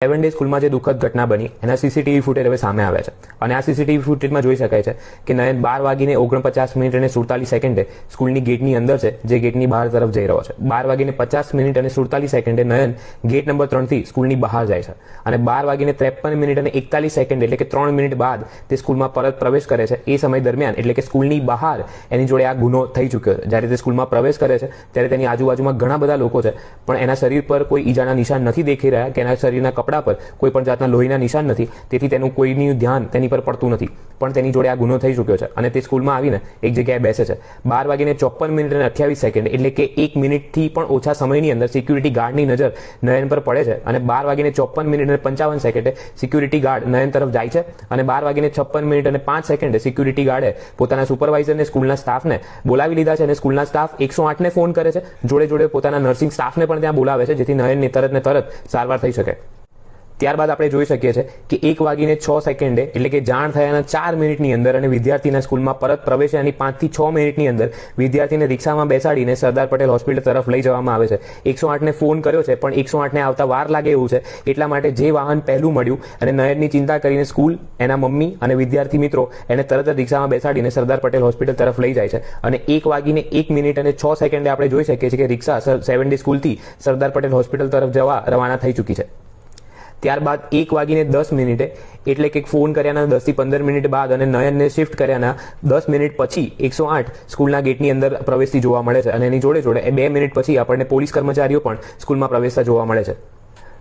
7 day સ્કૂલમાં જે દુઃખદ ઘટના બની એના સીસીટીવી ફૂટેજ હવે સામે આવ્યા છે અને આ સીસીટીવી ફૂટેજમાં જોઈ શકાય છે કે નયન 12:49 અને 47 સેકન્ડે સ્કૂલની ગેટની અંદર છે, જે ગેટની બહાર તરફ જઈ રહ્યો છે. 12:50 અને 47 સેકન્ડે નયન ગેટ નંબર 3 થી સ્કૂલની બહાર જાય છે અને 12:53 અને 41 સેકન્ડ એટલે કે 3 મિનિટ બાદ તે સ્કૂલમાં પરત પ્રવેશ કરે છે. એ સમય દરમિયાન એટલે કે સ્કૂલની બહાર એની જોડે આ ગુનો થઈ ચૂક્યો છે. જ્યારે તે સ્કૂલમાં પ્રવેશ કરે છે ત્યારે તેની આજુબાજુમાં ઘણા બધા લોકો છે, પણ એના શરીર પર કોઈ ઈજાના નિશાન નથી દેખાઈ રહ્યા કે એના શરીરના કપડા પર કોઈ પણ જાતના લોહીના નિશાન નથી. તેથી તેનું કોઈનું ધ્યાન તેની પર પડતું નથી, પણ તેની જોડે આ ગુનો થઈ ચૂક્યો છે અને તે સ્કૂલમાં આવીને એક જગ્યાએ બેસે છે. 12:54 અને 28 સેકન્ડ એટલે કે 1 મિનિટથી પણ ઓછા સમયની અંદર સિક્યુરિટી ગાર્ડની નજર નયન પર પડે છે અને 12:54 અને 55 સેકન્ડે સિક્યુરિટી ગાર્ડ નયન તરફ જાય છે અને 12:56 અને 5 સેકન્ડે સિક્યુરિટી ગાર્ડે પોતાના સુપરવાઇઝરને, સ્કૂલના સ્ટાફને બોલાવી લીધા છે અને સ્કૂલના સ્ટાફ 108ને ફોન કરે છે. જોડે પોતાના નર્સિંગ સ્ટાફને પણ ત્યાં બોલાવે છે, જેથી નયનની તરત સારવાર થઈ શકે. ત્યારબાદ આપણે જોઈ શકીએ છીએ કે 1:06 સેકન્ડે એટલે કે જાણ થયાના 4 મિનિટની અંદર અને વિદ્યાર્થીના સ્કૂલમાં પરત પ્રવેશ્યાની 5 થી 6 મિનિટની અંદર વિદ્યાર્થીને રિક્ષામાં બેસાડીને સરદાર પટેલ હોસ્પિટલ તરફ લઈ જવામાં આવે છે. 108ને ફોન કર્યો છે, પણ 108ને આવતા વાર લાગે એવું છે. એટલા માટે જે વાહન પહેલું મળ્યું અને નયનની ચિંતા કરીને સ્કૂલ, એના મમ્મી અને વિદ્યાર્થી મિત્રો એને તરત જ રિક્ષામાં બેસાડીને સરદાર પટેલ હોસ્પિટલ તરફ લઈ જાય છે અને 1:01 અને 6 સેકન્ડે આપણે જોઈ શકીએ છીએ કે રિક્ષા 7 ડે સ્કૂલથી સરદાર પટેલ હોસ્પિટલ તરફ જવા રવાના થઈ ચૂકી છે. ત્યારબાદ 1:10 એટલે કે ફોન કર્યાના 10 થી 15 મિનિટ બાદ અને નયનને શિફ્ટ કર્યાના 10 મિનિટ પછી 108 સ્કૂલના ગેટની અંદર પ્રવેશતી જોવા મળે છે અને એની જોડે 2 મિનિટ પછી આપણને પોલીસ કર્મચારીઓ પણ સ્કૂલમાં પ્રવેશતા જોવા મળે છે.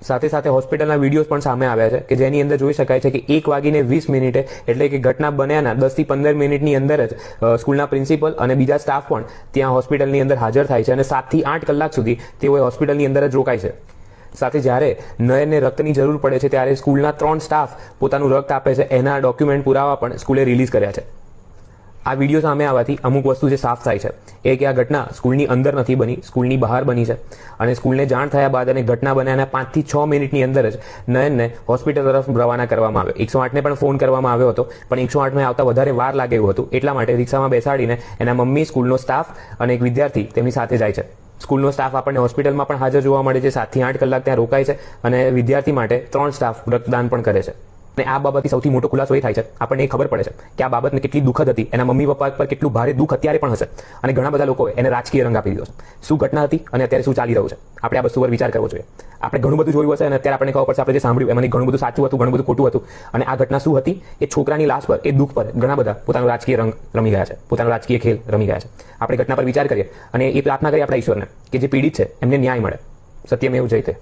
સાથે હોસ્પિટલના વિડીયોઝ પણ સામે આવ્યા છે કે જેની અંદર જોઈ શકાય છે કે 1:20 એટલે કે ઘટના બન્યાના 10 થી 15 મિનિટની અંદર જ સ્કૂલના પ્રિન્સિપલ અને બીજા સ્ટાફ પણ ત્યાં હોસ્પિટલની અંદર હાજર થાય છે અને 7 થી 8 કલાક સુધી તેઓ હોસ્પિટલની અંદર જ રોકાય છે. સાથે જ્યારે નયનને રક્તની જરૂર પડે છે ત્યારે સ્કૂલના 3 સ્ટાફ પોતાનું રક્ત આપે છે. એના ડોક્યુમેન્ટ પુરાવા પણ સ્કૂલે રિલીઝ કર્યા છે. આ વિડીયો સામે આવવાથી અમુક વસ્તુ જે સાફ થાય છે એ કે આ ઘટના સ્કૂલની અંદર નથી બની, સ્કૂલની બહાર બની છે અને સ્કૂલને જાણ થયા બાદ અને ઘટના બન્યાના 5 થી 6 મિનિટની અંદર જ નયનને હોસ્પિટલ તરફ રવાના કરવામાં આવ્યો. 108ને પણ ફોન કરવામાં આવ્યો હતો, પણ 108માં આવતા વધારે વાર લાગે એવું હતું. એટલા માટે રિક્ષામાં બેસાડીને એના મમ્મી, સ્કૂલનો સ્ટાફ અને એક વિદ્યાર્થી તેમની સાથે જાય છે. સ્કૂલનો સ્ટાફ આપણને હોસ્પિટલમાં પણ હાજર જોવા મળે છે. 7 થી 8 કલાક ત્યાં રોકાય છે અને વિદ્યાર્થી માટે 3 સ્ટાફ રક્તદાન પણ કરે છે. અને આ બાબતથી સૌથી મોટો ખુલાસો એ થાય છે, આપણને એ ખબર પડે છે કે આ બાબતને કેટલી દુઃખદ હતી, એના મમ્મી પપ્પા પર કેટલું ભારે દુઃખ અત્યારે પણ હશે અને ઘણા બધા લોકોએ એને રાજકીય રંગ આપી દીધો છે. શું ઘટના હતી અને અત્યારે શું ચાલી રહ્યું છે, આપણે આ વસ્તુ પર વિચાર કરવો જોઈએ. આપણે ઘણું બધું જોયું હશે અને અત્યારે આપણને ખબર પડશે, આપણે જે સાંભળ્યું એમાંથી ઘણું બધું સાચું હતું, ઘણું બધું ખોટું હતું અને આ ઘટના શું હતી એ છોકરાની લાશ પર, એ દુઃખ પર ઘણા બધા પોતાનો રાજકીય રંગ રમી ગયા છે, પોતાનો રાજકીય ખેલ રમી ગયા છે. આપણે ઘટના પર વિચાર કરીએ અને એ પ્રાર્થના કરીએ આપણા ઈશ્વરને કે જે પીડિત છે એમને ન્યાય મળે. સત્યમેવ જયતે.